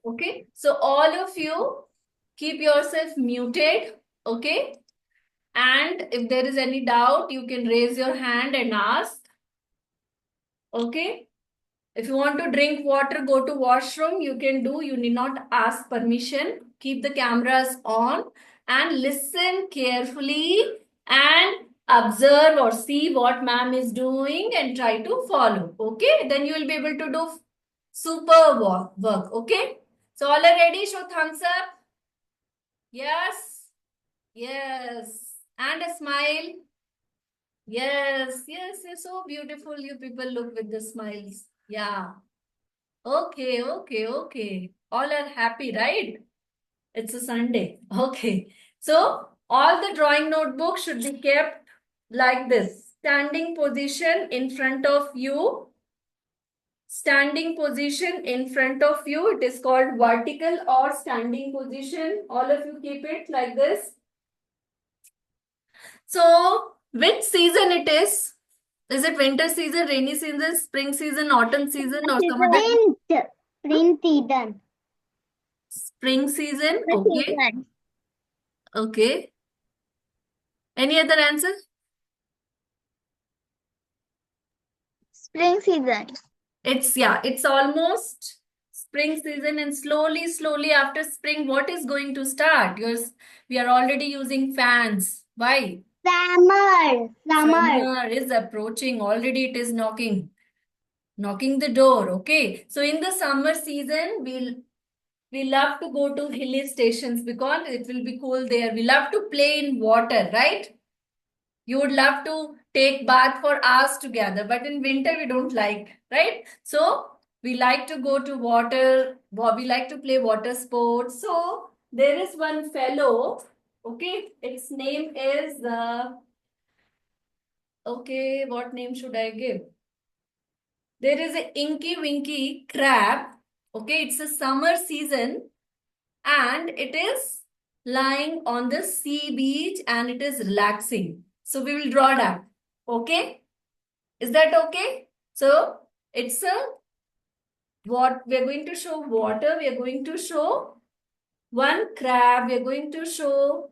Okay, so all of you keep yourself muted. Okay, and if there is any doubt, you can raise your hand and ask. Okay, if you want to drink water, go to washroom, you can do. You need not ask permission. Keep the cameras on and listen carefully and observe or see what ma'am is doing and try to follow. Okay, then you will be able to do super work. Okay, so all are ready? Show thumbs up. Yes, yes, and a smile. Yes, yes, you're so beautiful. You people look with the smiles. Yeah. Okay. All are happy, right? It's a Sunday. Okay. So all the drawing notebooks should be kept like this. Standing position in front of you. Standing position in front of you. It is called vertical or standing position. All of you keep it like this. So which season it is? Is it winter season, rainy season, spring season, autumn season, or some other? Print season. Spring season. The Okay. season. Okay. Any other answer? Spring season. It's almost spring season, and slowly after spring, what is going to start? We are already using fans. Why? Summer. Summer. Summer is approaching. Already it is knocking the door. Okay. So in the summer season, we love to go to hilly stations because it will be cool there. We love to play in water, right? You would love to take bath for hours together, but in winter we don't like, right? So we like to go to water, we like to play water sports. So there is one fellow, okay, its name is, okay, what name should I give? There is a Inky Winky crab, okay, it's a summer season and it is lying on the sea beach and it is relaxing. So we will draw that, okay? Is that okay? So it's a what we are going to show water. We are going to show one crab. We are going to show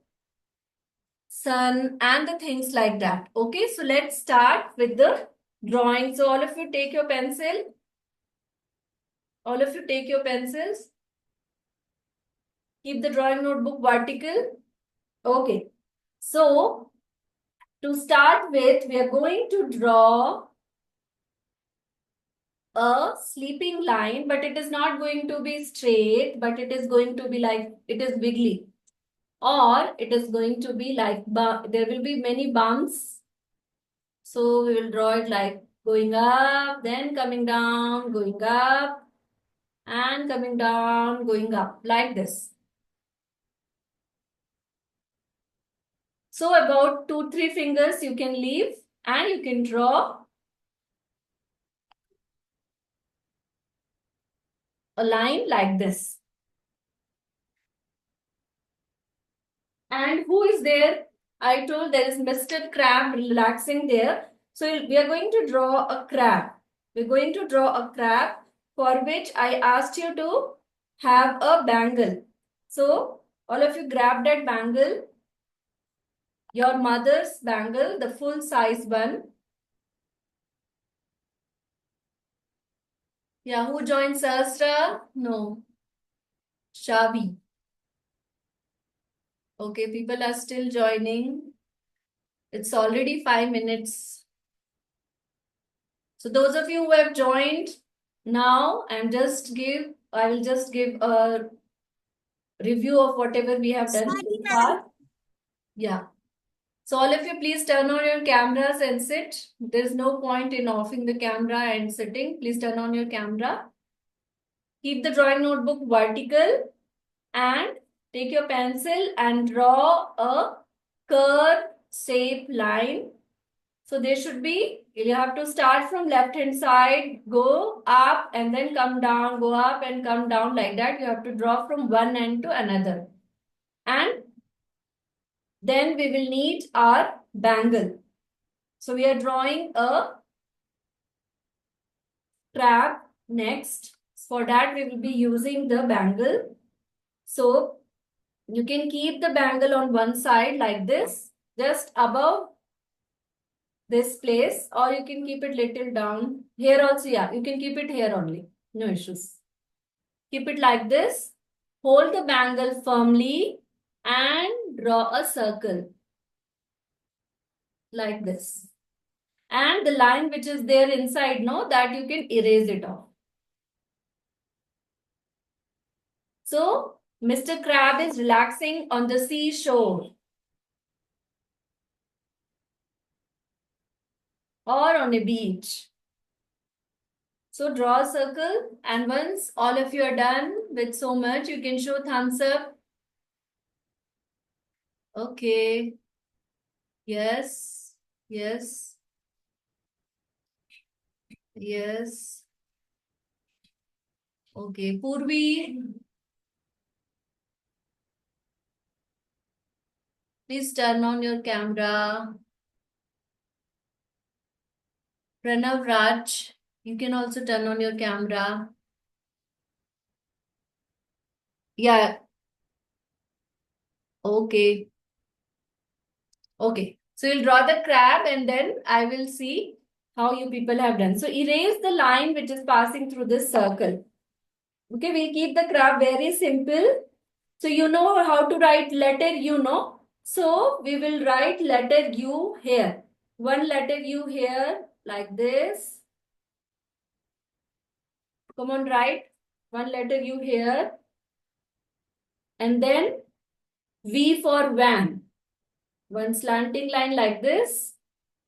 sun and the things like that. Okay, so let's start with the drawing. So all of you take your pencil. All of you take your pencils. Keep the drawing notebook vertical. Okay. So to start with, we are going to draw a sleeping line, but it is not going to be straight, but it is going to be like, it is wiggly. Or it is going to be like, there will be many bumps. So we will draw it like going up, then coming down, going up, and coming down, going up, like this. So about 2-3 fingers you can leave and you can draw a line like this. And who is there? I told there is Mr. Crab relaxing there. So we are going to draw a crab. We're going to draw a crab for which I asked you to have a bangle. So all of you grab that bangle, your mother's bangle, the full size one. Yeah, who joined Sahasra? No. Shavi. Okay, people are still joining. It's already 5 minutes. So those of you who have joined now, I will just give a review of whatever we have done so far. Yeah. So all of you, please turn on your cameras and sit. There's no point in offing the camera and sitting. Please turn on your camera. Keep the drawing notebook vertical and take your pencil and draw a curve shape line. So there should be, you have to start from left hand side, go up and then come down, go up and come down like that. You have to draw from one end to another. And then we will need our bangle. So we are drawing a crab next. For that, we will be using the bangle. So you can keep the bangle on one side like this, just above this place, or you can keep it little down here also. Yeah, you can keep it here only. No issues. Keep it like this. Hold the bangle firmly and draw a circle like this. And the line which is there inside, no, that you can erase it off. So, Mr. Crab is relaxing on the seashore or on a beach. So, draw a circle, and once all of you are done with so much, you can show thumbs up. Okay. Yes. Yes. Yes. Okay. Purvi, please turn on your camera. Pranav Raj, you can also turn on your camera. Yeah. Okay. Okay. So you'll draw the crab and then I will see how you people have done. So erase the line which is passing through this circle. Okay, we'll keep the crab very simple. So you know how to write letter U, no? So we will write letter U here. One letter U here like this. Come on, write one letter U here. And then V for van. One slanting line like this.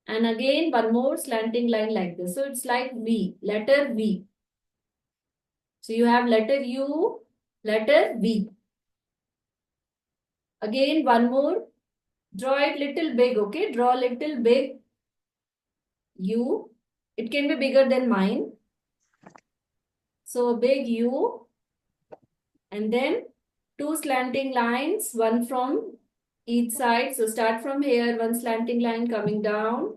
And again, one more slanting line like this. So it's like V, letter V. So you have letter U, letter V. Again, one more. Draw it little big, okay? Draw little big U. It can be bigger than mine. So big U. And then two slanting lines, one from each side. So start from here, one slanting line coming down.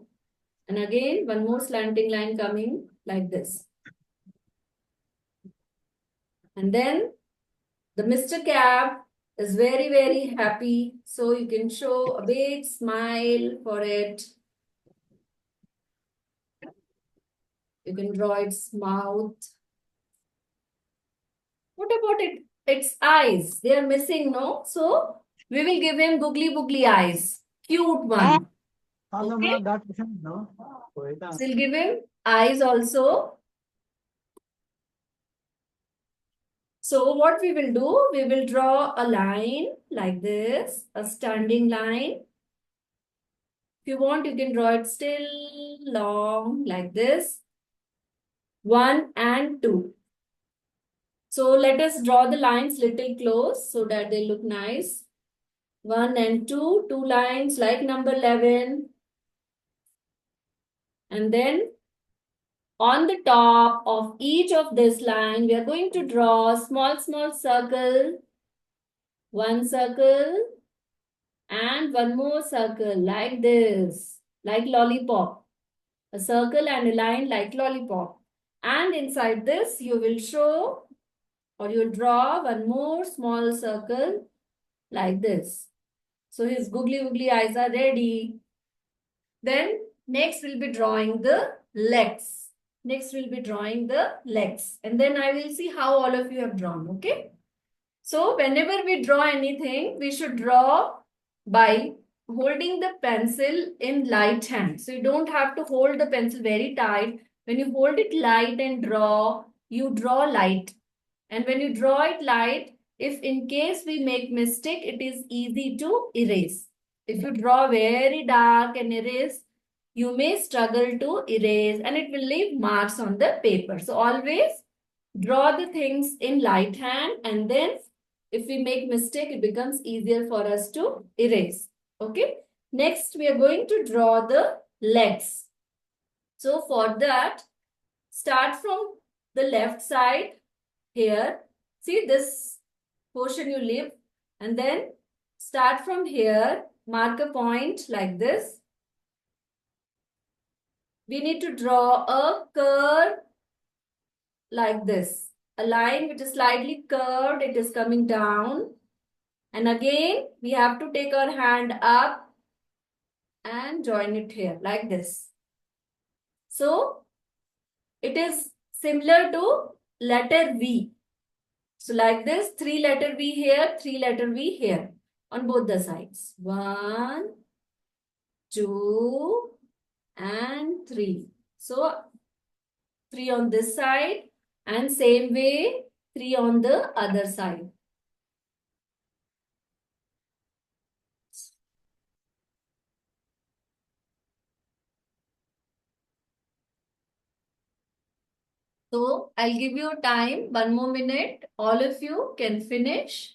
And again, one more slanting line coming like this. And then the Mr. Crab is very, very happy. So you can show a big smile for it. You can draw its mouth. What about it? Its eyes. They are missing, no? So we will give him googly boogly eyes. Cute one. Okay? So we'll give him eyes also. So what we will do, we will draw a line like this, a standing line. If you want, you can draw it still long like this. 1 and 2. So let us draw the lines little close so that they look nice. 1 and 2, two lines like number 11. And then on the top of each of this line, we are going to draw a small circle. One circle and one more circle like this, like lollipop. A circle and a line like lollipop. And inside this, you will show or you'll draw one more small circle like this. So his googly woogly eyes are ready. Then next we'll be drawing the legs. Next we'll be drawing the legs. And then I will see how all of you have drawn. Okay. So whenever we draw anything, we should draw by holding the pencil in light hand. So you don't have to hold the pencil very tight. When you hold it light and draw, you draw light. And when you draw it light, if in case we make mistake, it is easy to erase. If you draw very dark and erase, you may struggle to erase and it will leave marks on the paper. So always draw the things in light hand, and then if we make mistake, it becomes easier for us to erase. Okay. Next, we are going to draw the legs. So for that, start from the left side here. See this portion you leave, and then start from here, mark a point like this. We need to draw a curve like this, a line which is slightly curved. It is coming down. And again, we have to take our hand up and join it here like this. So, it is similar to letter V. So, like this, 3-letter V here, 3-letter V here on both the sides. 1, 2, and 3. So, 3 on this side and same way 3 on the other side. So I'll give you time, 1 more minute. All of you can finish.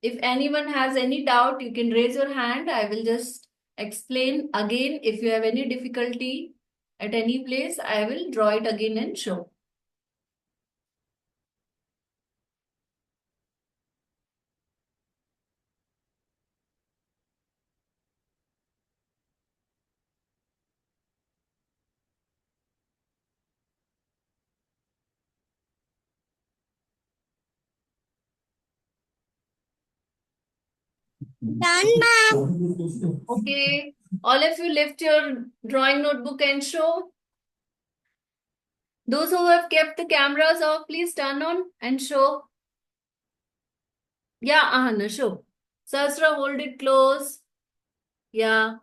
If anyone has any doubt, you can raise your hand. I will just explain again. If you have any difficulty at any place, I will draw it again and show. Done, ma'am. Okay. All of you lift your drawing notebook and show. Those who have kept the cameras off, please turn on and show. Yeah, Ahana, show. Sasra, hold it close. Yeah.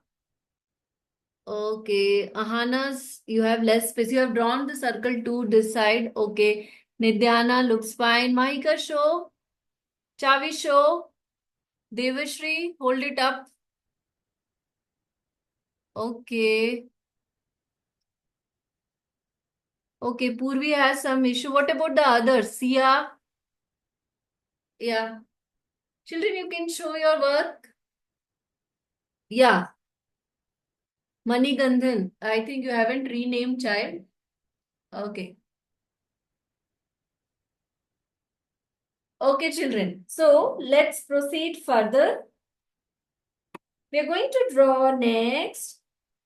Okay. Ahana's, you have less space. You have drawn the circle to this side. Okay. Nidhyana looks fine. Mahika, show. Chavi, show. Devashri, hold it up. Okay. Okay. Purvi has some issue. What about the others? Sia? Yeah. Children, you can show your work. Yeah. Manigandhan. I think you haven't renamed child. Okay. Okay, children. So let's proceed further. We are going to draw next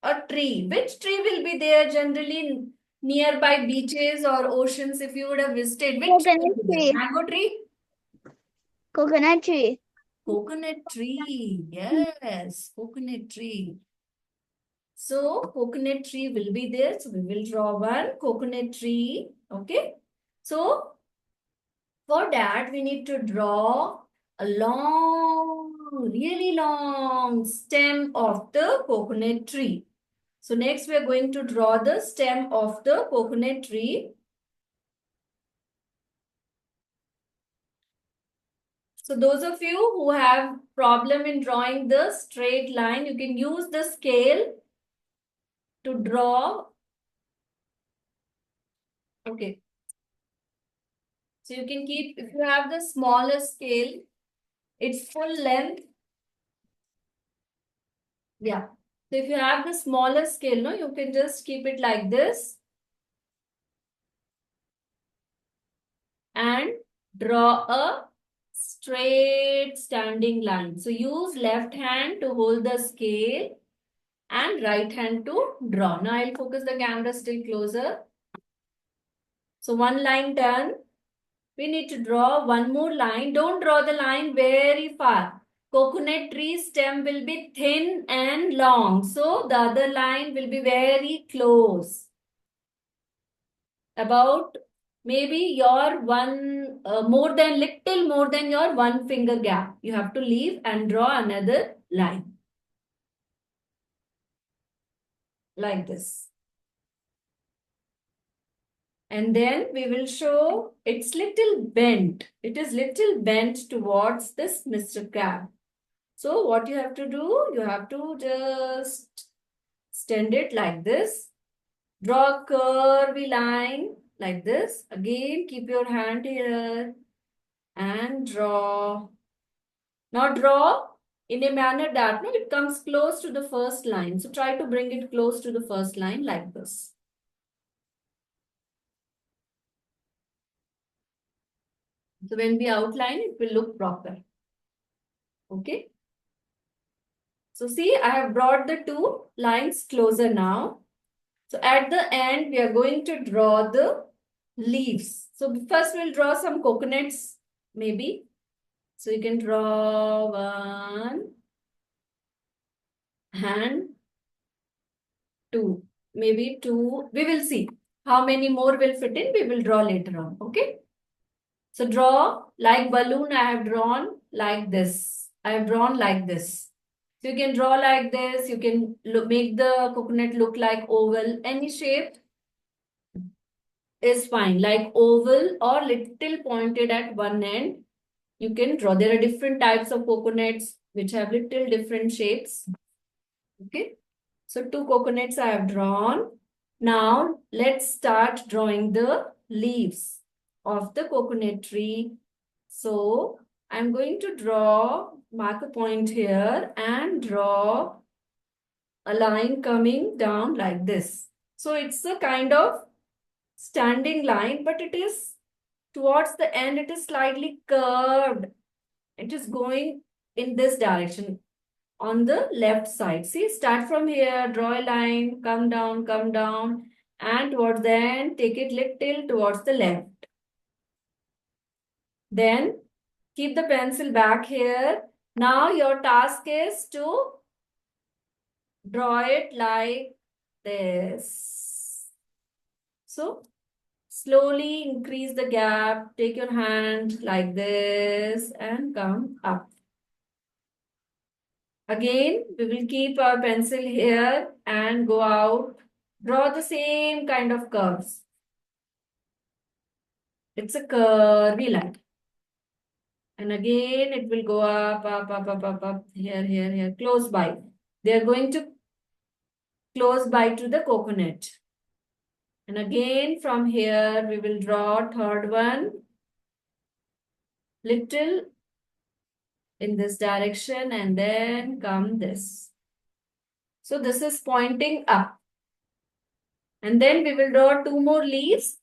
a tree. Which tree will be there generally nearby beaches or oceans if you would have visited? Which tree Coconut will be there? tree. Mango tree? Coconut tree. Coconut tree. Yes, coconut tree. So coconut tree will be there. So we will draw one coconut tree. Okay. So for that, we need to draw a long, really long stem of the coconut tree. So next we are going to draw the stem of the coconut tree. So those of you who have problem in drawing the straight line, you can use the scale to draw. Okay. So you can keep, if you have the smaller scale, its full length. Yeah. So if you have the smaller scale, no, you can just keep it like this and draw a straight standing line. So use left hand to hold the scale and right hand to draw. Now I'll focus the camera still closer. So one line done. We need to draw one more line. Don't draw the line very far. Coconut tree stem will be thin and long. So the other line will be very close. About maybe your little more than your 1 finger gap. You have to leave and draw another line. Like this. And then we will show it's little bent. It is little bent towards this Mr. Crab. So what you have to do, you have to just extend it like this. Draw a curvy line like this. Again, keep your hand here and draw. Now draw in a manner that it comes close to the first line. So try to bring it close to the first line like this. So when we outline, it will look proper. Okay. So see, I have brought the two lines closer now. So at the end, we are going to draw the leaves. So first we'll draw some coconuts, maybe. So you can draw one and two, maybe two. We will see how many more will fit in. We will draw later on. Okay. So draw like balloon. I have drawn like this. I have drawn like this. So you can draw like this. You can make the coconut look like oval. Any shape is fine. Like oval or little pointed at one end. You can draw. There are different types of coconuts which have little different shapes. Okay. So two coconuts I have drawn. Now let's start drawing the leaves of the coconut tree. So I'm going to mark a point here and draw a line coming down like this. So it's a kind of standing line, but it is towards the end, it is slightly curved. It is going in this direction on the left side. See, start from here, draw a line, come down, and towards the end, take it little towards the left. Then keep the pencil back here. Now your task is to draw it like this. So slowly increase the gap, take your hand like this and come up. Again, we will keep our pencil here and go out. Draw the same kind of curves. It's a curvy line. And again, it will go up, here, close by. They are going to close by to the coconut. And again, from here, we will draw third one. Little in this direction and then come this. So this is pointing up. And then we will draw two more leaves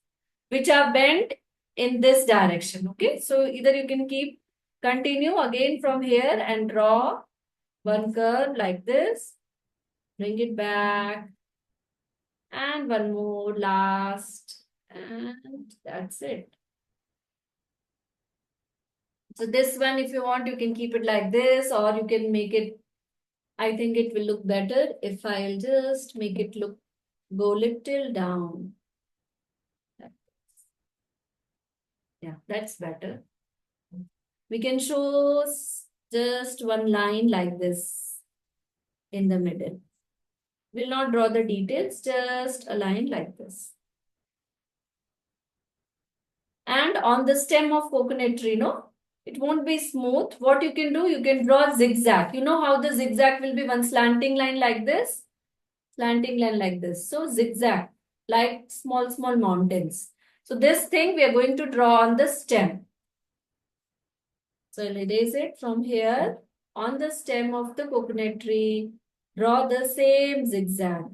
which are bent in this direction. Okay. So either you can continue again from here and draw one curve like this. Bring it back. And one more last. And that's it. So this one, if you want, you can keep it like this or you can make it, I think it will look better if I'll just make it go little down. Yeah, that's better. We can show just one line like this in the middle. We'll not draw the details, just a line like this. And on the stem of coconut tree, no, it won't be smooth. What you can do, you can draw zigzag. You know how the zigzag will be one slanting line like this? Slanting line like this. So zigzag, like small mountains. So this thing we are going to draw on the stem. So I'll erase it from here. On the stem of the coconut tree, draw the same zigzag.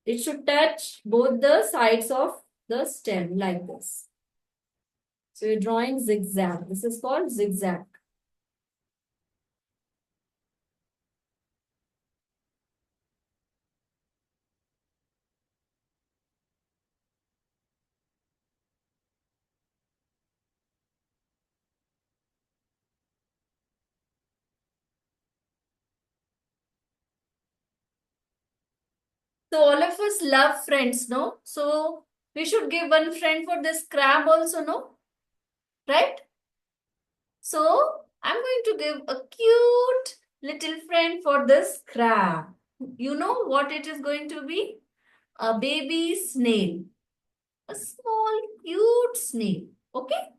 It should touch both the sides of the stem like this. So you're drawing zigzag. This is called zigzag. So all of us love friends, no? So we should give one friend for this crab also, no? Right? So I'm going to give a cute little friend for this crab. You know what it is going to be? A baby snail. A small cute snail. Okay?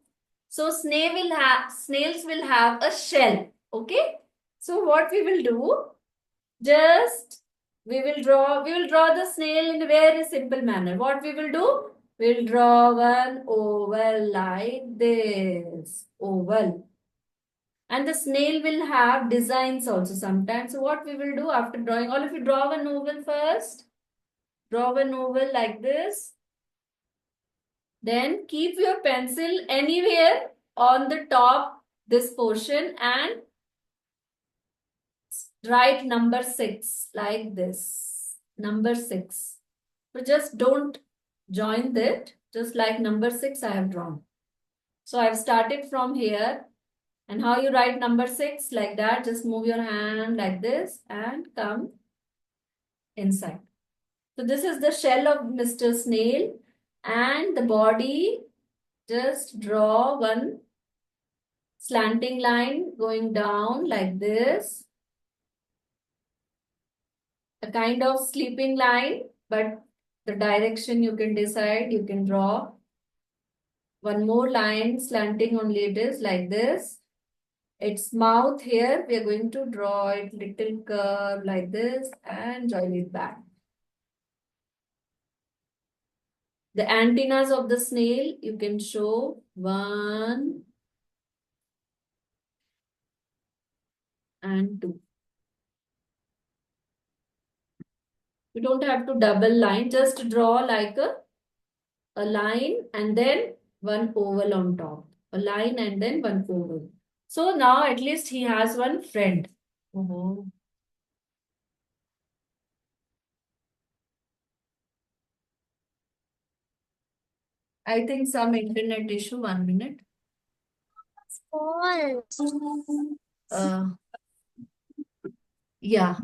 So snails will have a shell. Okay? So what we will do? Just we will draw the snail in a very simple manner. What we will do? We'll draw one oval like this. Oval. And the snail will have designs also sometimes. So what we will do after drawing, all of you draw one oval first. Draw one oval like this. Then keep your pencil anywhere on the top, this portion, and write number 6 like this. Number 6. So just don't join that just like number 6 I have drawn. So I've started from here. And how you write number 6? Like that. Just move your hand like this and come inside. So this is the shell of Mr. Snail, and the body, just draw one slanting line going down like this. A kind of sleeping line, but the direction you can decide. You can draw one more line slanting only, it is like this. Its mouth here, we are going to draw it little curve like this and join it back. The antennas of the snail, you can show 1 and 2. You don't have to double line, just draw like a line and then one oval on top. A line and then one oval. So now at least he has one friend. Mhm. I think some internet issue. 1 minute. Uh, yeah.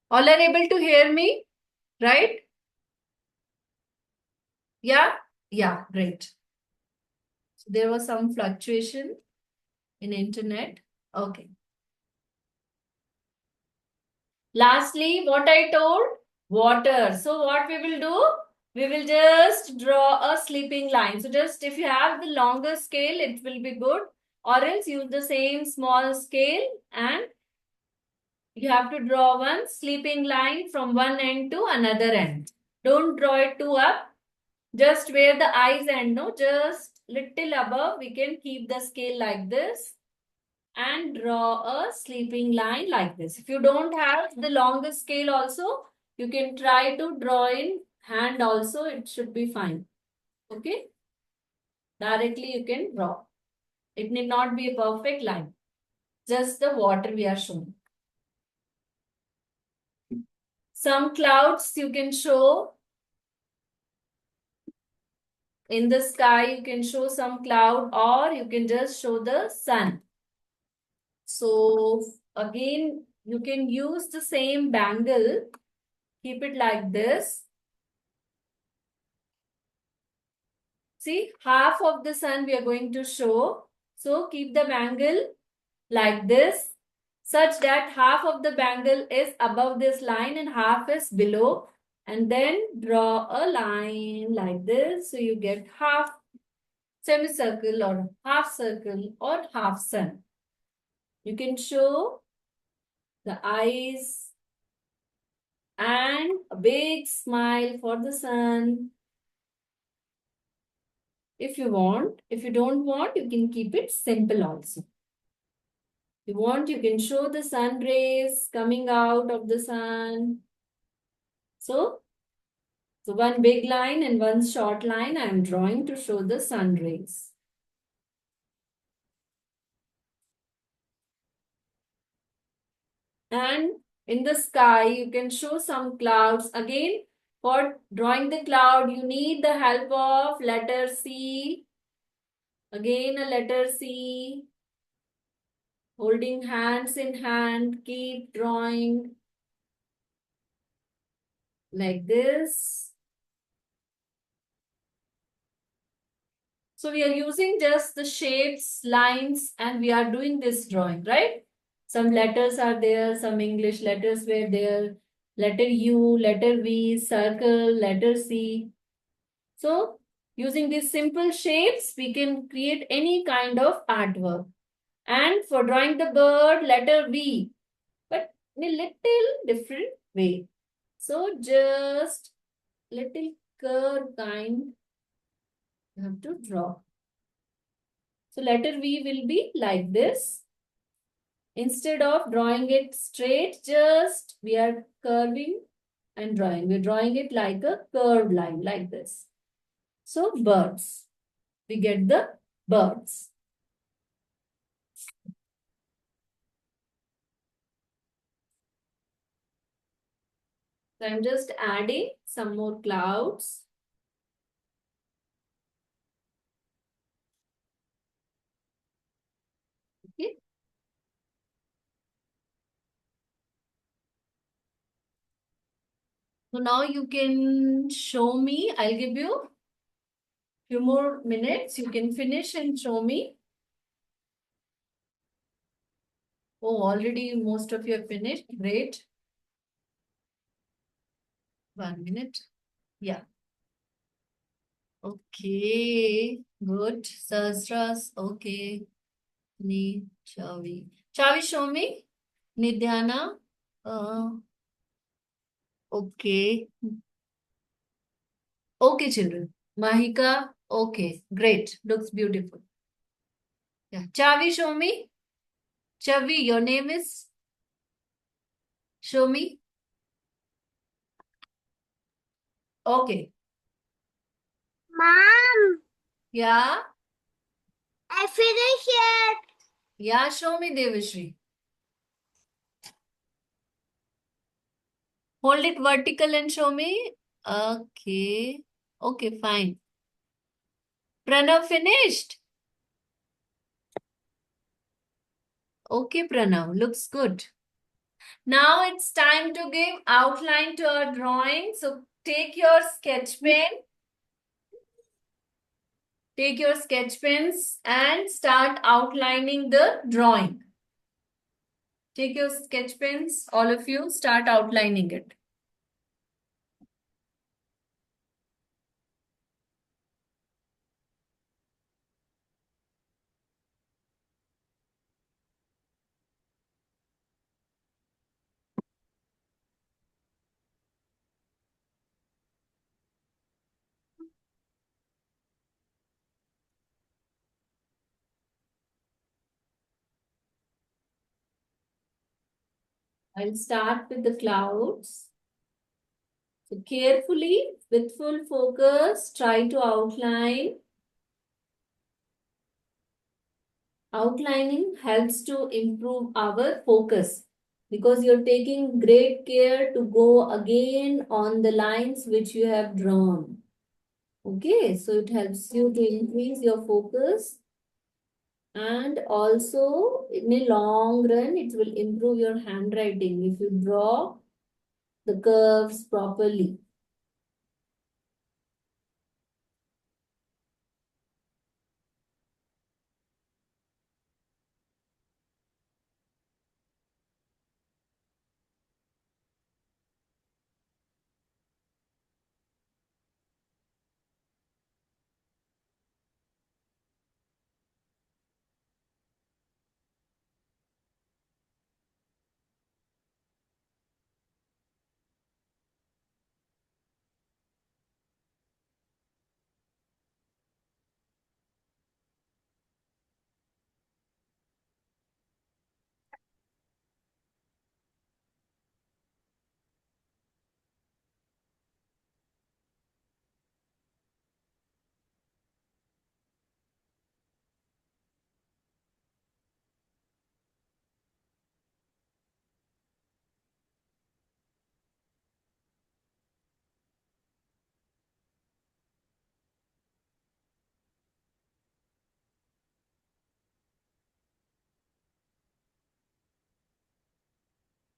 All are able to hear me, right? Yeah? Yeah, great. So there was some fluctuation in internet. Okay. Lastly, what I told? Water. So what we will do? We will just draw a sleeping line. So just if you have the longer scale, it will be good. Or else use the same small scale and you have to draw one sleeping line from one end to another end. Don't draw it too up. Just where the eyes end, no, just little above, we can keep the scale like this and draw a sleeping line like this. If you don't have the longest scale also, you can try to draw in hand also. It should be fine. Okay. Directly you can draw. It need not be a perfect line. Just the water we are showing. Some clouds you can show. In the sky, you can show some cloud or you can just show the sun. So again, you can use the same bangle. Keep it like this. See, half of the sun we are going to show. So keep the bangle like this, such that half of the bangle is above this line and half is below. And then draw a line like this. So you get half semicircle or half circle or half sun. You can show the eyes and a big smile for the sun. If you want. If you don't want, you can keep it simple also. If you want, you can show the sun rays coming out of the sun. So one big line and one short line I am drawing to show the sun rays. And in the sky, you can show some clouds. Again, for drawing the cloud, you need the help of letter C. Again, a letter C. Holding hands in hand, keep drawing like this. So we are using just the shapes, lines, and we are doing this drawing, right? Some letters are there, some English letters were there. Letter U, letter V, circle, letter C. So using these simple shapes, we can create any kind of artwork. And for drawing the bird, letter V, but in a little different way. So just little curve kind you have to draw. So letter V will be like this. Instead of drawing it straight, just we are curving and drawing. We're drawing it like a curved line like this. So birds. We get the birds. So I'm just adding some more clouds. Okay. So now you can show me. I'll give you few more minutes. You can finish and show me. Oh, already most of you have finished. Great. 1 minute. Yeah. Okay. Good. Sahasras. Okay. Ni Chavi. Chavi, show me. Nidhyana. Okay. Okay, children. Mahika. Okay. Great. Looks beautiful. Yeah. Chavi, show me. Chavi, your name is? Show me. Okay. Mom, Yeah. I finished it. Yeah, show me, Devashri. Hold it vertical and show me. Okay. Okay, fine. Pranav finished. Okay, Pranav. Looks good. Now it's time to give outline to our drawing. So take your sketch pen. Take your sketch pens and start outlining the drawing. Take your sketch pens, all of you, start outlining it. I'll start with the clouds. So carefully, with full focus, try to outline. Outlining helps to improve our focus because you're taking great care to go again on the lines which you have drawn. Okay, so it helps you to increase your focus, and also in a long run, it will improve your handwriting if you draw the curves properly.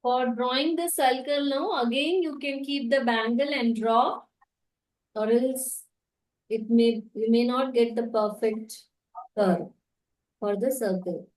For drawing the circle now, again you can keep the bangle and draw, or else you may not get the perfect curve for the circle.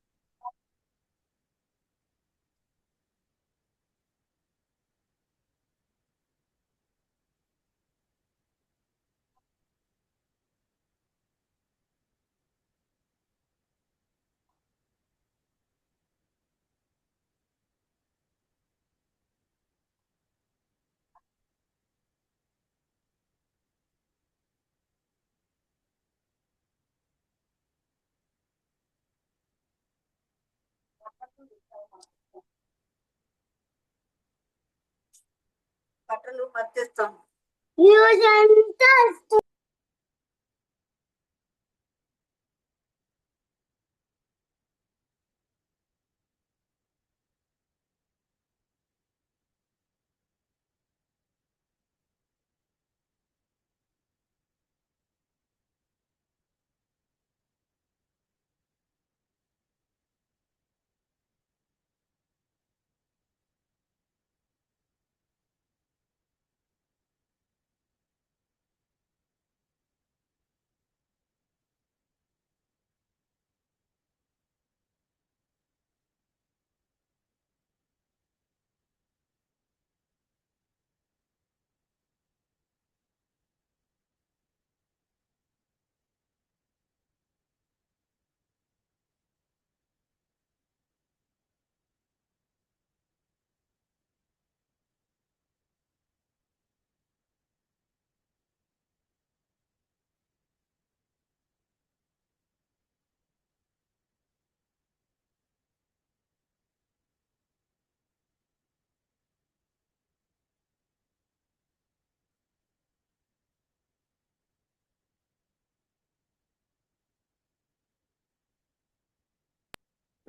బట్టలు మర్చేస్తాం Use and test.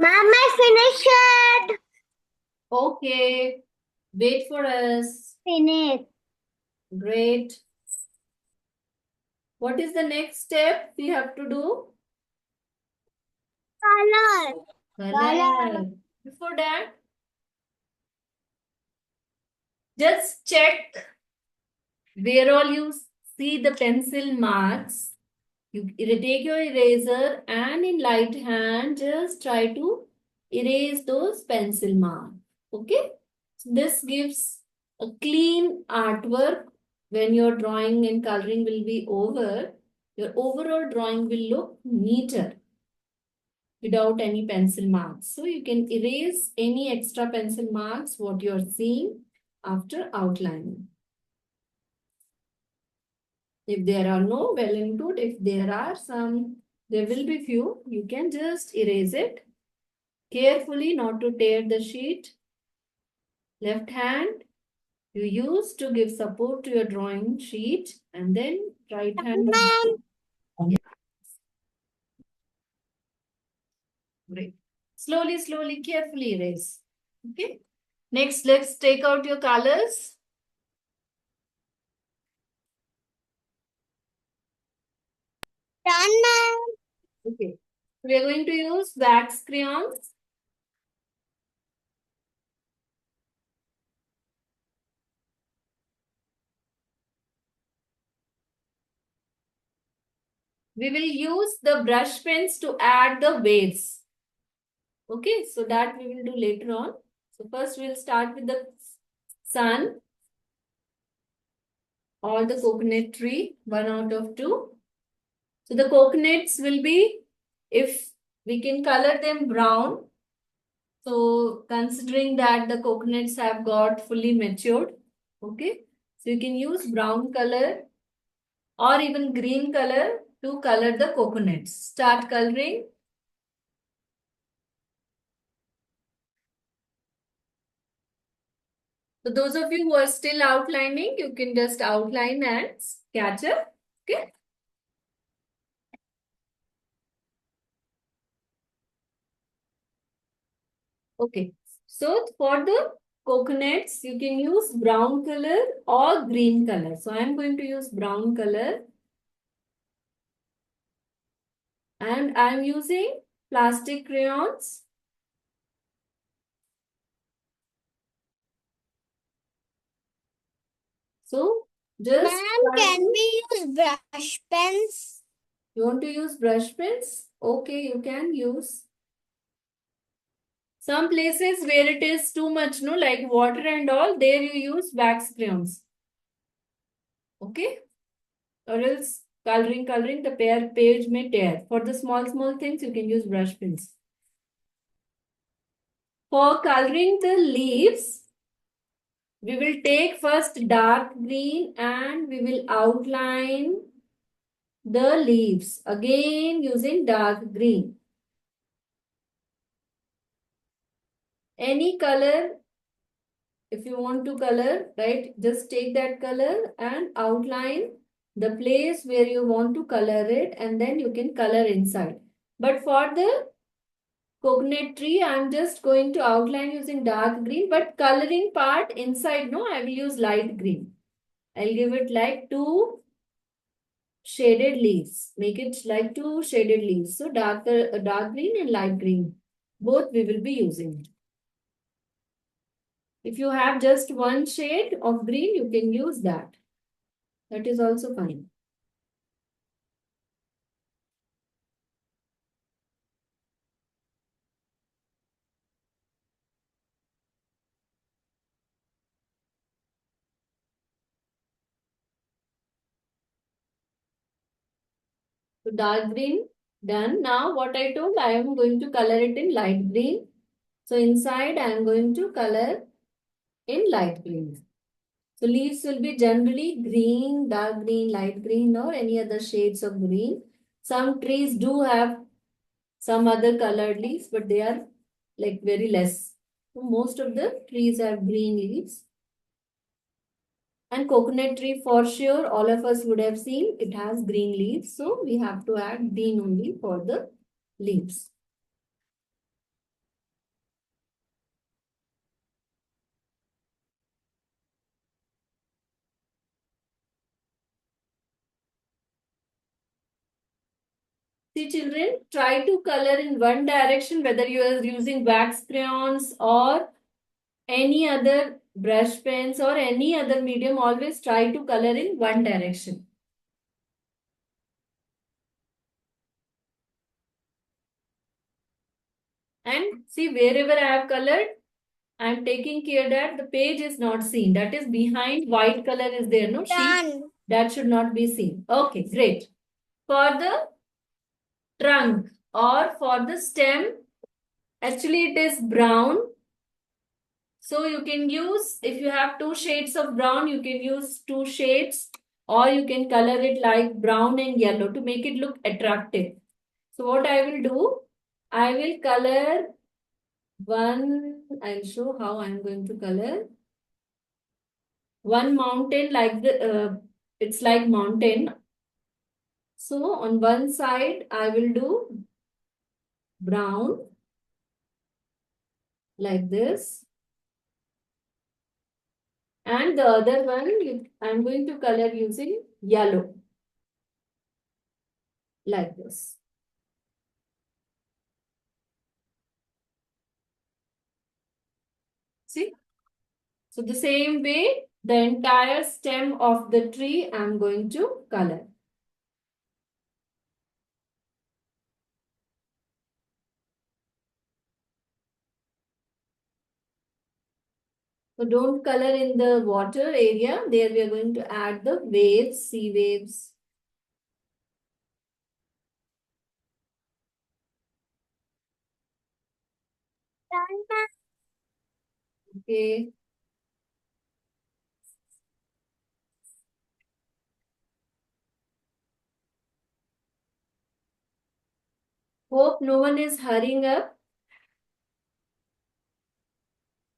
Mom, I finished. Okay. Wait for us. Finished. Great. What is the next step we have to do? Color. Color. Before that, just check where all you see the pencil marks. You take your eraser and in light hand just try to erase those pencil marks. Okay? So this gives a clean artwork. When your drawing and coloring will be over, your overall drawing will look neater without any pencil marks. So you can erase any extra pencil marks what you are seeing after outlining. If there are no well and good, if there are some, there will be few, you can just erase it carefully not to tear the sheet. Left hand you use to give support to your drawing sheet and then right hand. Yeah, great. Slowly, slowly, carefully erase. Okay. Next, let's take out your colors. Done, ma'am. Okay. We are going to use wax crayons. We will use the brush pens to add the waves. Okay, so that we will do later on. So first we'll start with the sun or the coconut tree, 1 out of 2. So the coconuts will be, if we can color them brown. So considering that the coconuts have got fully matured, okay. So you can use brown color or even green color to color the coconuts. Start coloring. So those of you who are still outlining, you can just outline and catch up. Okay. Okay. So for the coconuts, you can use brown color or green color. So I'm going to use brown color. And I'm using plastic crayons. So just Ma'am, can we use brush pens? You want to use brush pens? Okay, you can use. Some places where it is too much, no, like water and all, there you use wax crayons. Okay? Or else coloring, the page may tear. For the small things, you can use brush pens. For coloring the leaves, we will take first dark green and we will outline the leaves. Again using dark green. Any color, if you want to color, right, just take that color and outline the place where you want to color it and then you can color inside. But for the coconut tree, I'm just going to outline using dark green, but coloring part inside, no, I will use light green. I'll give it like 2 shaded leaves. Make it like 2 shaded leaves. So dark green and light green. Both we will be using. If you have just one shade of green, you can use that. That is also fine. So dark green done. Now what I told, I am going to color it in light green. So inside I am going to color in light green. So leaves will be generally green, dark green, light green or any other shades of green. Some trees do have some other colored leaves, but they are like very less. So most of the trees have green leaves. And coconut tree for sure, all of us would have seen it has green leaves. So we have to add green only for the leaves. See, children, try to color in one direction, whether you are using wax crayons or any other brush pens or any other medium, always try to color in one direction. And see, wherever I have colored, I am taking care that the page is not seen. That is behind white color is there, no sheet. Done. That should not be seen. Okay, great. For the trunk or for the stem, actually it is brown. So you can use, if you have two shades of brown, you can use two shades or you can color it like brown and yellow to make it look attractive. So what I will do, I will color one, I'll show how I'm going to color. One mountain like it's like mountain. So on one side, I will do brown like this. And the other one, I'm going to color using yellow like this. See? So the same way, the entire stem of the tree, I'm going to color. So don't color in the water area. There we are going to add the waves, sea waves. Done, ma'am. Okay. Hope no one is hurrying up.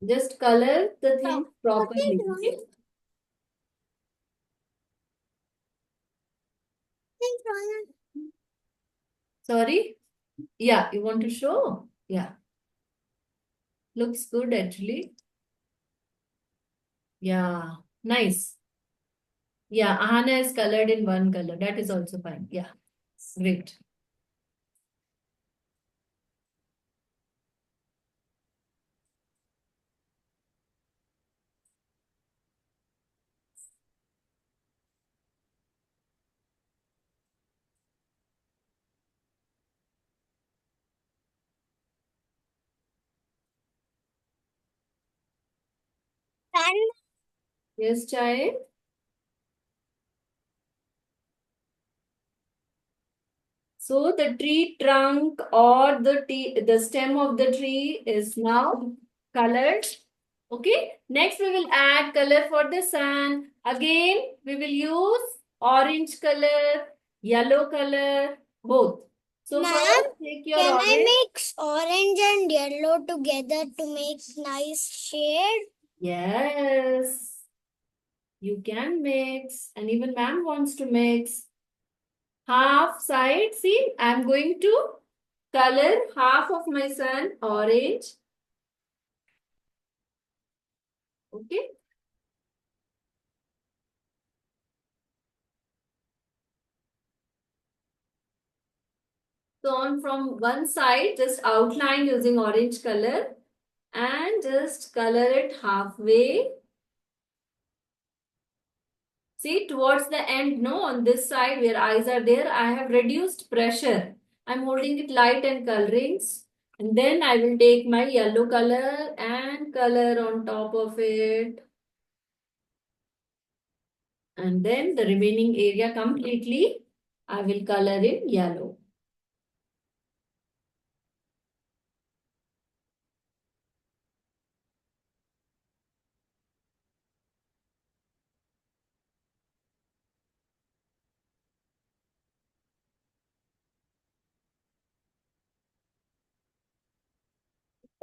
Just color the thing properly. Okay? Sorry? Yeah, you want to show? Yeah. Looks good actually. Yeah. Nice. Yeah, Ahana is colored in one color. That is also fine. Yeah. Great. Done. Yes, Chai. So the tree trunk or the stem of the tree is now colored. Okay. Next we will add color for the sun. Again, we will use orange color, yellow color, both. So Ma'am, first take your can I orange. mix orange and yellow together to make nice shade? Yes. You can mix. And even ma'am wants to mix. Half side. See, I'm going to color half of my sun orange. Okay. So on from one side, just outline using orange color and just color it halfway. See, towards the end, no, on this side where eyes are there, I have reduced pressure. I'm holding it light and colorings. And then I will take my yellow color and color on top of it. And then the remaining area completely, I will color in yellow.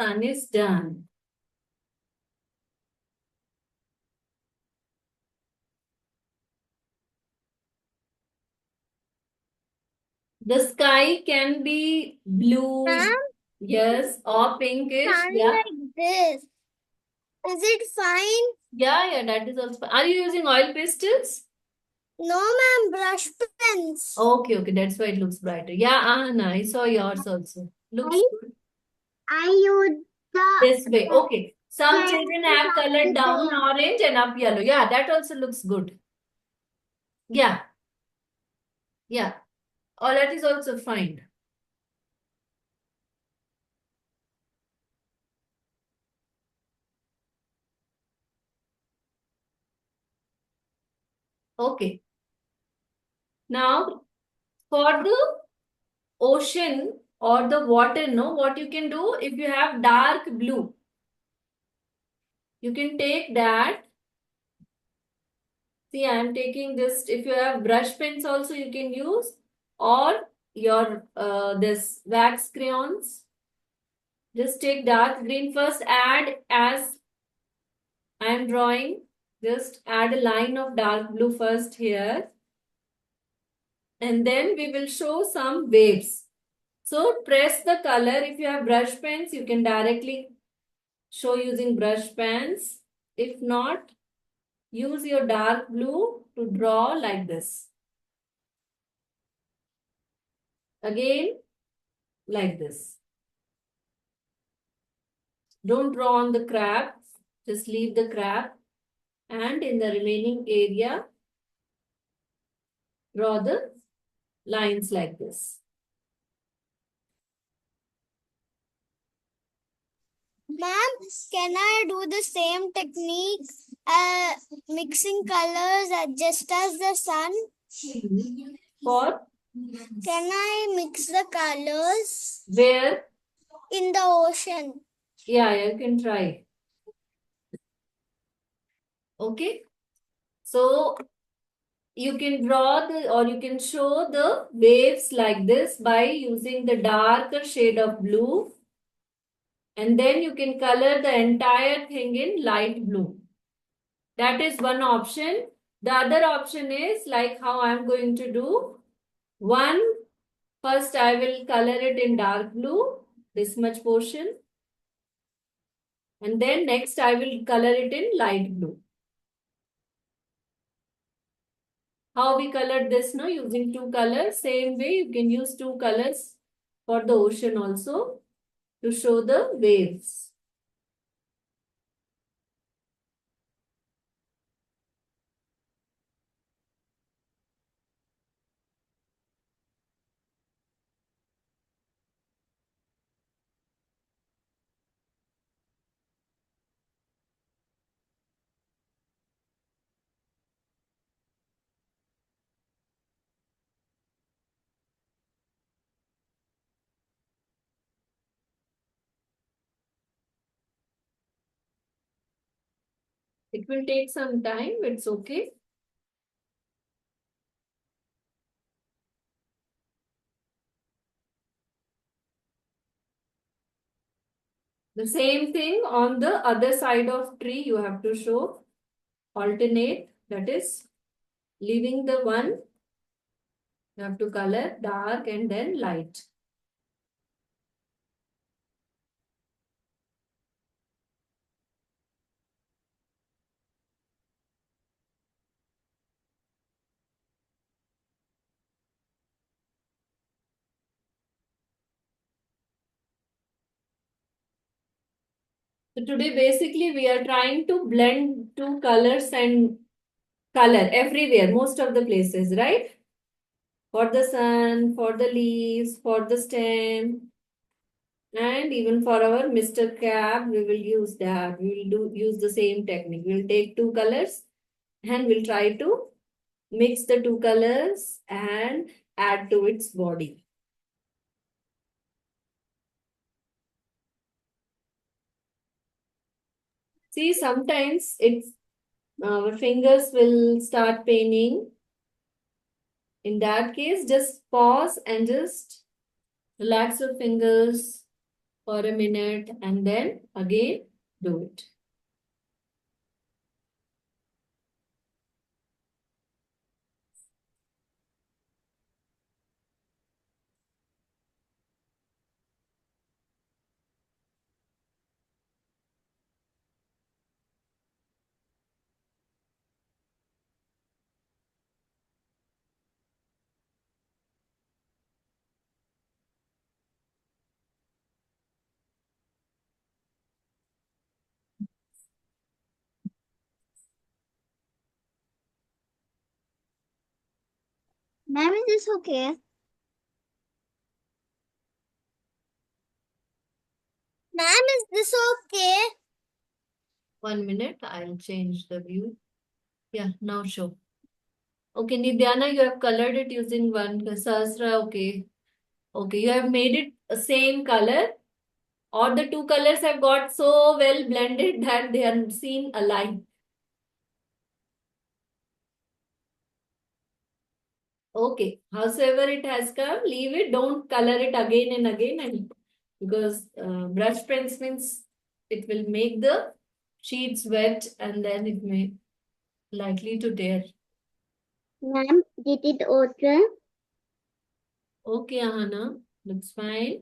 Sun is done. The sky can be blue, Ma'am, yes, or pinkish. sun Yeah. like this. Is it fine? Yeah, that is also fine. Are you using oil pastels? No, ma'am, brush pens. Okay, okay, that's why it looks brighter. Yeah, Anna, I saw yours also. Looks I, good. I use This way. the Okay. Some pen children to have touch colored the down paint. orange and up yellow. Yeah, that also looks good. Yeah, yeah. All that is also fine. Okay. Now, for the ocean or the water, no, what you can do if you have dark blue, you can take that. See, I am taking just if you have brush pens also you can use or your this wax crayons. Just take dark green first, add as I am drawing. Just add a line of dark blue first here, and then we will show some waves. So press the color. If you have brush pens, you can directly show using brush pens. If not, use your dark blue to draw like this. Again, like this. Don't draw on the crab. Just leave the crab. And in the remaining area, draw the lines like this. Ma'am, can I do the same technique, mixing colors just as the sun? For Can I mix the colors where? in the ocean? Yeah, you can try. Okay. So you can draw the or you can show the waves like this by using the darker shade of blue, and then you can color the entire thing in light blue. That is one option. The other option is like how I'm going to do. One, first I will color it in dark blue, this much portion, and then next I will color it in light blue. How we colored this, no, using two colors. Same way you can use two colors for the ocean also to show the waves. It will take some time, it's okay. The same thing on the other side of tree you have to show. Alternate, that is leaving the one, you have to color dark and then light. So today basically we are trying to blend two colors and color everywhere, most of the places, right? For the sun, for the leaves, for the stem, and even for our Mr. Crab, we will use that. We will use the same technique. We'll take two colors and we'll try to mix the two colors and add to its body. See, sometimes it's our fingers will start paining. In that case, just pause and just relax your fingers for a minute and then again do it. Ma'am, is this okay? Ma'am, is this okay? 1 minute, I'll change the view. Yeah, now show. Okay, Nidhyana, you have colored it using one. Sahasra, okay. Okay, you have made it a same color, or the two colors have got so well blended that they are seen alike. Okay, howsoever it has come, leave it. Don't color it again and again, and because brush pens means it will make the sheets wet and then it may likely to tear. Ma'am, did it okay? Okay, Ahana, looks fine.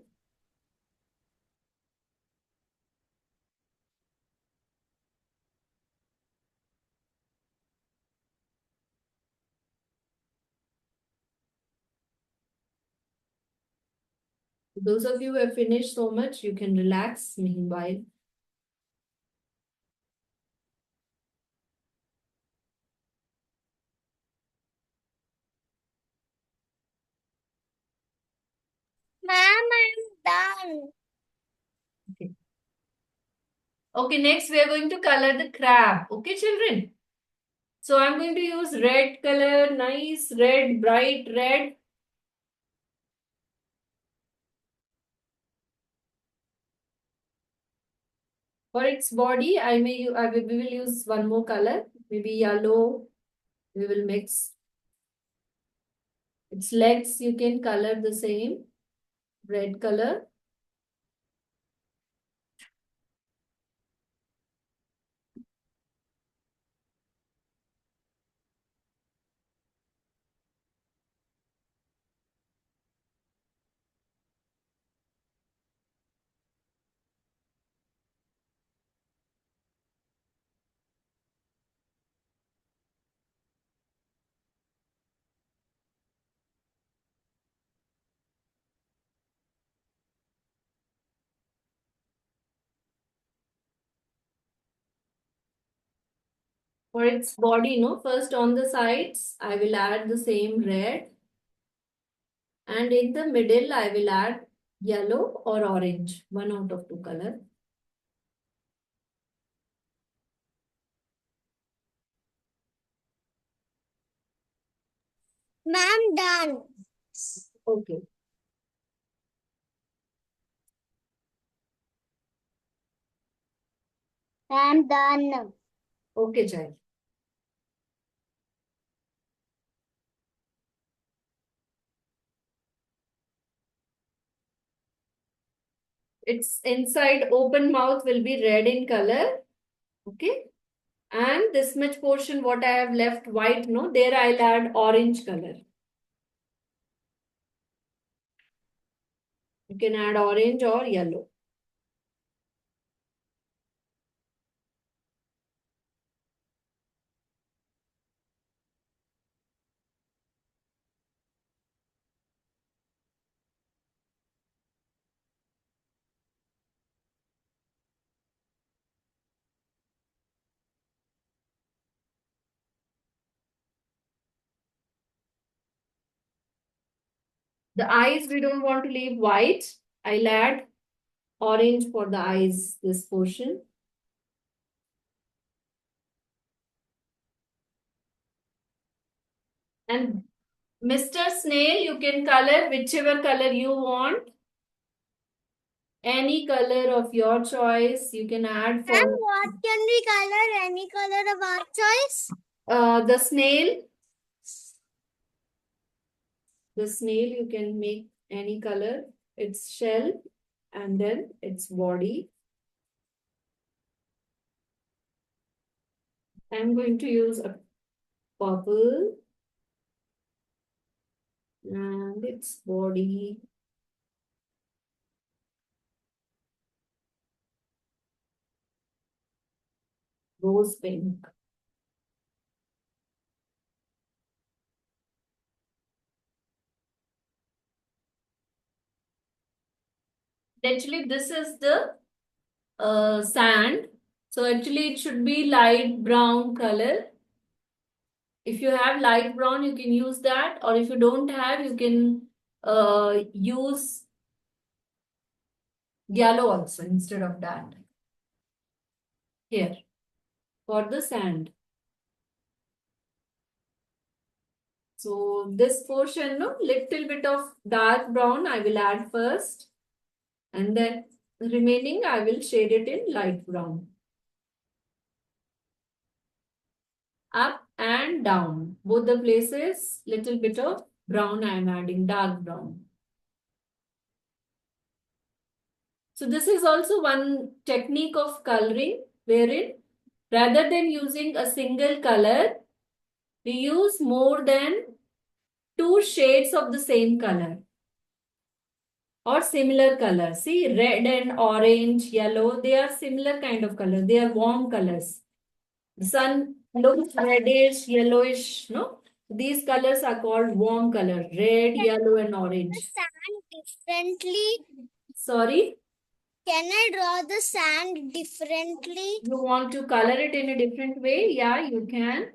Those of you who have finished so much, you can relax meanwhile. Ma'am, I'm done. Okay. Okay, next we are going to color the crab. Okay, children. So I'm going to use red color, nice red, bright red. For its body, we will use one more color, maybe yellow. We will mix. Its legs, you can color the same, red color. For its body, no, first on the sides, I will add the same red. And in the middle, I will add yellow or orange, one out of two color. Ma'am, done. Okay. I'm done. Okay, child. Its inside open mouth will be red in color. Okay. And this much portion, what I have left white, no, there I'll add orange color. You can add orange or yellow. The eyes, we don't want to leave white. I'll add orange for the eyes, this portion. And Mr. Snail, you can color whichever color you want. Any color of your choice, you can add for Ma'am, what can we color? Any color of our choice? the snail. The snail, you can make any color, its shell and then its body. I'm going to use a purple and its body. Rose pink. Actually, this is the sand. So actually, it should be light brown color. If you have light brown, you can use that, or if you don't have, you can use yellow also instead of that. Here, for the sand. So this portion, no, little bit of dark brown I will add first, and then remaining I will shade it in light brown. Up and down, both the places, little bit of brown I am adding, dark brown. So this is also one technique of coloring wherein rather than using a single color, we use more than two shades of the same color or similar color. See, red and orange, yellow, they are similar kind of color. They are warm colors. The sun looks reddish, yellowish, no? These colors are called warm color, red, yellow, and The orange. sand differently. Sorry, Can I draw the sand differently? you want to color it in a different way? Yeah, you can.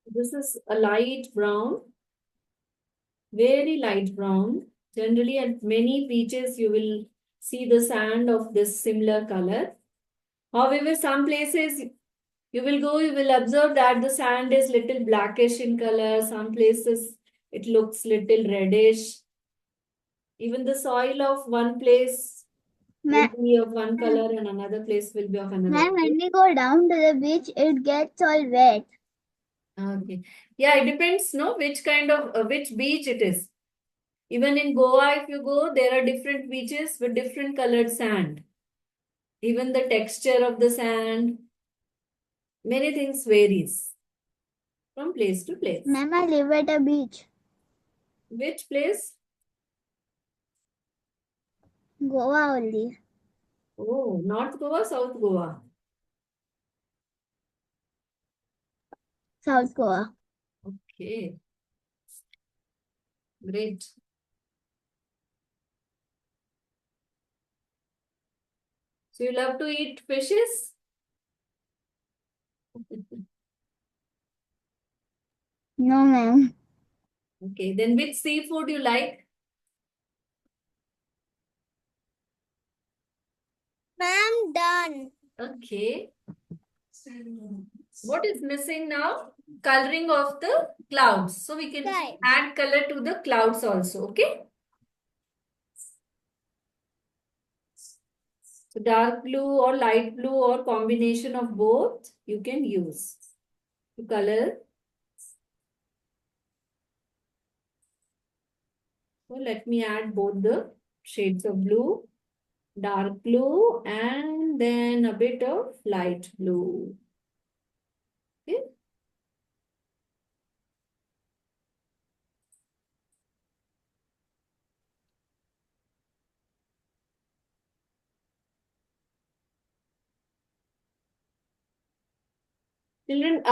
This is a light brown, very light brown. Generally, at many beaches, you will see the sand of this similar color. However, some places you will go, you will observe that the sand is little blackish in color. Some places it looks little reddish. Even the soil of one place will be of one color and another place will be of another Ma'am, color. when we go down to the beach, it gets all wet. Okay. Yeah, it depends, no, which kind of, which beach it is. Even in Goa, if you go, there are different beaches with different colored sand. Even the texture of the sand, many things varies from place to place. Ma'am, I live at a beach. Which place? Goa only. Oh, North Goa, South Goa. South Goa. Okay, great. So you love to eat fishes? No, ma'am. Okay, then which seafood you like? Ma'am, done. Okay. What is missing now? Coloring of the clouds. So we can Right. add color to the clouds also. Okay. So dark blue or light blue or combination of both you can use to color. So let me add both the shades of blue, dark blue, and then a bit of light blue. Okay. Children,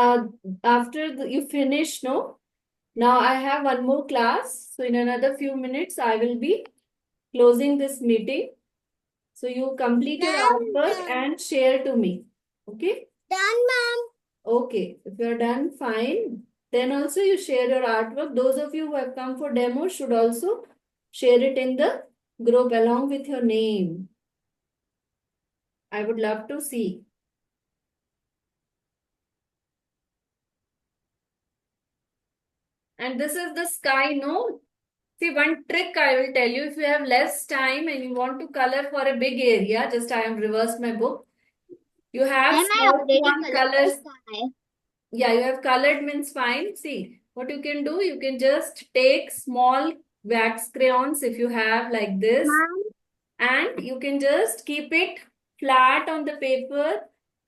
after you finish, no? Now I have one more class. So in another few minutes, I will be closing this meeting. So you complete your Ma'am, artwork done. and share to me. Okay? Done, ma'am. Okay. If you're done, fine. Then also you share your artwork. Those of you who have come for demo should also share it in the group along with your name. I would love to see. And this is the sky, no? See, one trick I will tell you, if you have less time and you want to color for a big area, just I have reversed my book. You have Ma'am, I small already font colored the colors. sky. Yeah, you have colored means fine. See, what you can do, you can just take small wax crayons if you have like this, Ma'am, and you can just keep it flat on the paper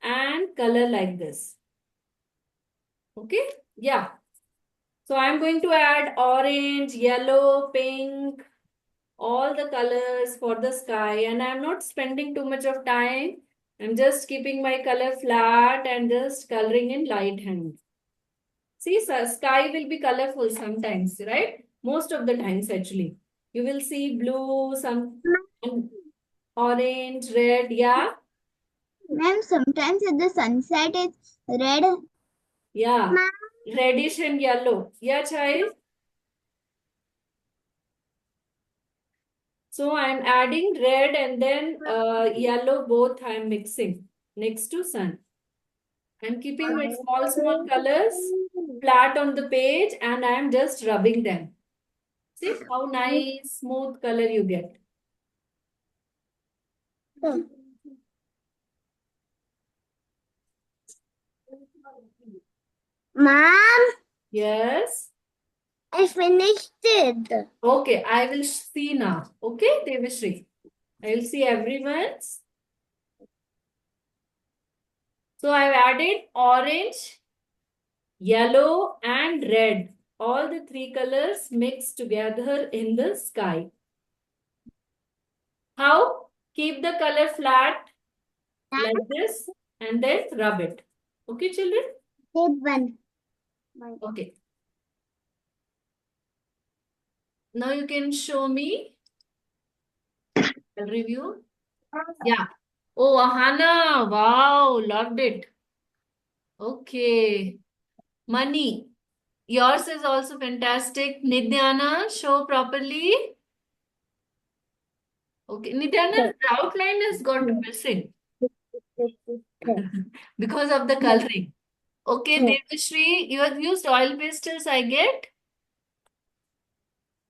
and color like this. Okay? Yeah. So I'm going to add orange, yellow, pink, all the colors for the sky, and I'm not spending too much of time. I'm just keeping my color flat and just coloring in light hand. See, sky will be colorful sometimes, right? Most of the times, actually. You will see blue, some orange, red, yeah? Ma'am, sometimes at the sunset it's red. Yeah. Ma'am. Reddish and yellow. Yeah, child? So I'm adding red and then yellow, both I'm mixing next to sun. I'm keeping my small colors flat on the page and I'm just rubbing them. See how nice, smooth color you get. Ma'am, Yes. I finished it. Okay, I will see now. Okay, Devashri. I will see everyone's. So I've added orange, yellow, and red. All the three colors mixed together in the sky. How? Keep the color flat like this and then rub it. Okay, children? One. Okay. Now you can show me. I'll review. Yeah. Oh, Ahana. Wow, loved it. Okay. Money. Yours is also fantastic. Nidhyana, show properly. Okay. Nidhyana, the outline has got missing because of the coloring. Okay, Devashri, you have used oil pastels, I get.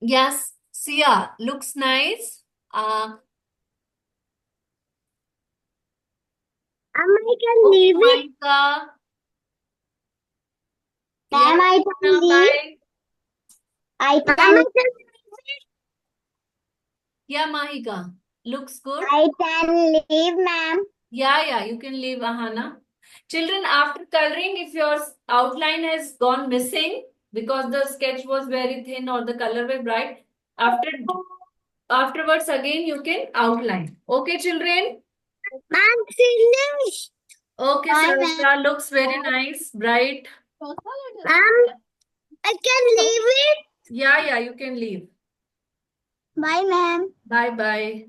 Yes, Sia, looks nice. I can Okay, leave it. Maika. Ma'am, I can Now, leave. bye. I can. Yeah, Mahika. Looks good. I can leave, ma'am. Yeah, you can leave, Ahana. Children, after coloring, if your outline has gone missing because the sketch was very thin or the color was bright, afterwards again you can outline. Okay, children? Ma'am, finished. Okay, Bye, Sarasha, looks very nice, bright. Ma'am, I can leave it. Yeah, you can leave. Bye, ma'am. Bye.